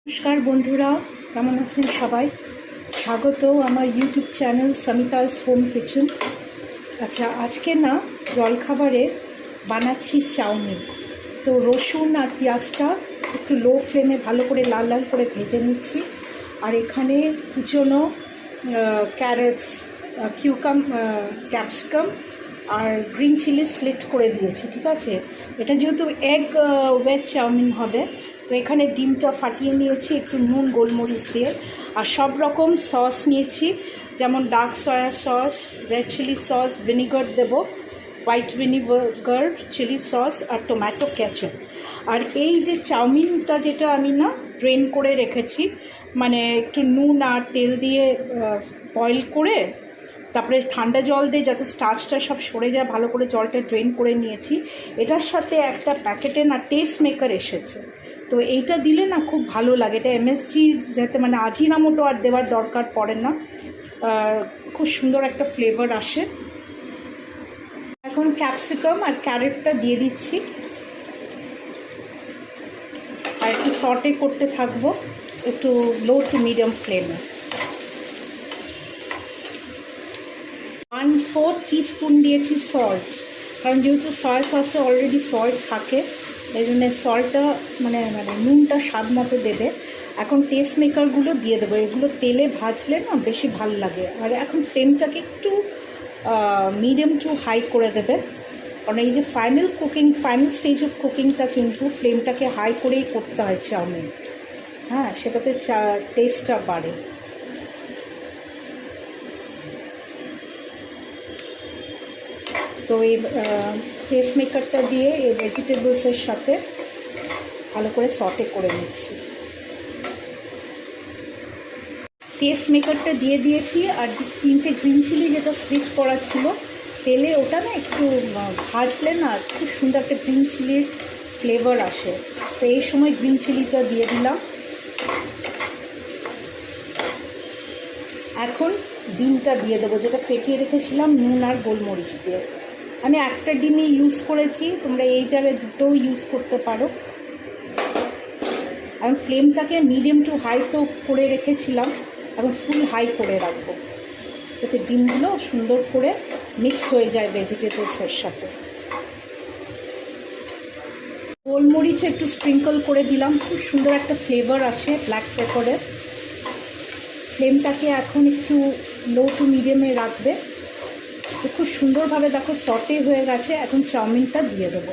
নমস্কার বন্ধুরা, কেমন আছেন সবাই? স্বাগত আমার ইউটিউব চ্যানেল সমিতাস হোম কিচেন। আচ্ছা, আজকে না জলখাবারে বানাচ্ছি চাউমিন। তো রসুন আর পেঁয়াজটা একটু লো ফ্লেমে ভালো করে লাল লাল করে ভেজে নিচ্ছি। আর এখানে কুচনো ক্যারেটস, ক্যাপসিকাম আর গ্রিন চিলি স্লিট করে দিয়েছি। ঠিক আছে, এটা যেহেতু এগ ওয়েজ চাউমিন হবে, তো এখানে ডিমটা ফাটিয়ে নিয়েছি একটু নুন গোলমরিচ দিয়ে। আর সব রকম সস নিয়েছি, যেমন dark soya sauce, red chilli sauce, vinegar দেবো, হোয়াইট ভিনিগার, চিলি সস আর টমেটো কেচাপ। আর এই যে চাউমিনটা যেটা আমি না ড্রেন করে রেখেছি, মানে একটু নুন আর তেল দিয়ে বয়েল করে তারপরে ঠান্ডা জল দিয়ে যাতে স্টার্চটা সব সরে যায়, ভালো করে জলটা ড্রেন করে নিয়েছি। এটার সাথে একটা প্যাকেটে না টেস্ট মেকার এসেছে, তো এইটা দিলে না খুব ভালো লাগে। এটা এমএসজি, যাতে মানে আজিনামোটো আর দেওয়ার দরকার পড়ে না, খুব সুন্দর একটা ফ্লেভার আসে। এখন ক্যাপসিকাম আর ক্যারেটটা দিয়ে দিচ্ছি আর একটু সটে করতে থাকবো একটু লো টু মিডিয়াম ফ্লেমে। 1/4 টিস্পুন দিয়েছি সল্ট, কারণ যেহেতু সয়া সসে অলরেডি সল্ট থাকে, এই জন্য সল্টটা মানে নুনটা স্বাদ মতো দেবে। এখন টেস্ট মেকারগুলো দিয়ে দেবো, এগুলো তেলে ভাজলে না বেশি ভাল লাগে। আর এখন ফ্লেমটাকে একটু মিডিয়াম টু হাই করে দেবে, কারণ এই যে ফাইনাল স্টেজ অফ কুকিংটা কিন্তু ফ্লেমটাকে হাই করেই করতে হয় চাউমিন, হ্যাঁ, সেটাতে টেস্টটা বাড়ে। তো এই টেস্ট মেকারটা দিয়ে এই ভেজিটেবলসের সাথে ভালো করে সটে করে নিচ্ছি। টেস্ট মেকারটা দিয়ে দিয়েছি আর 3টে গ্রিন চিলি যেটা স্প্লিট করা ছিল তেলে, ওটা না একটু ভাজলে না খুব সুন্দর একটা গ্রিন চিলির ফ্লেভার আসে। তো এই সময় গ্রিন চিলিটা দিয়ে দিলাম। এখন ডিমটা দিয়ে দেবো, যেটা ফেটিয়ে রেখেছিলাম নুন আর গোলমরিচ দিয়ে। আমি একটা ডিমই ইউজ করেছি, তোমরা এই জায়গায় দুটোও ইউজ করতে পারো। আমি ফ্লেমটাকে মিডিয়াম টু হাই তো করে রেখেছিলাম, এখন ফুল হাই করে রাখবো, যাতে ডিমগুলো সুন্দর করে মিক্স হয়ে যায় ভেজিটেবলসের সাথে। গোলমরিচ একটু স্প্রিঙ্কল করে দিলাম, খুব সুন্দর একটা ফ্লেভার আসে ব্ল্যাক পেপারের। ফ্লেমটাকে এখন একটু লো টু মিডিয়ামে রাখবে। খুব সুন্দরভাবে দেখো সটে হয়ে গেছে। এখন চাউমিনটা দিয়ে দেবো।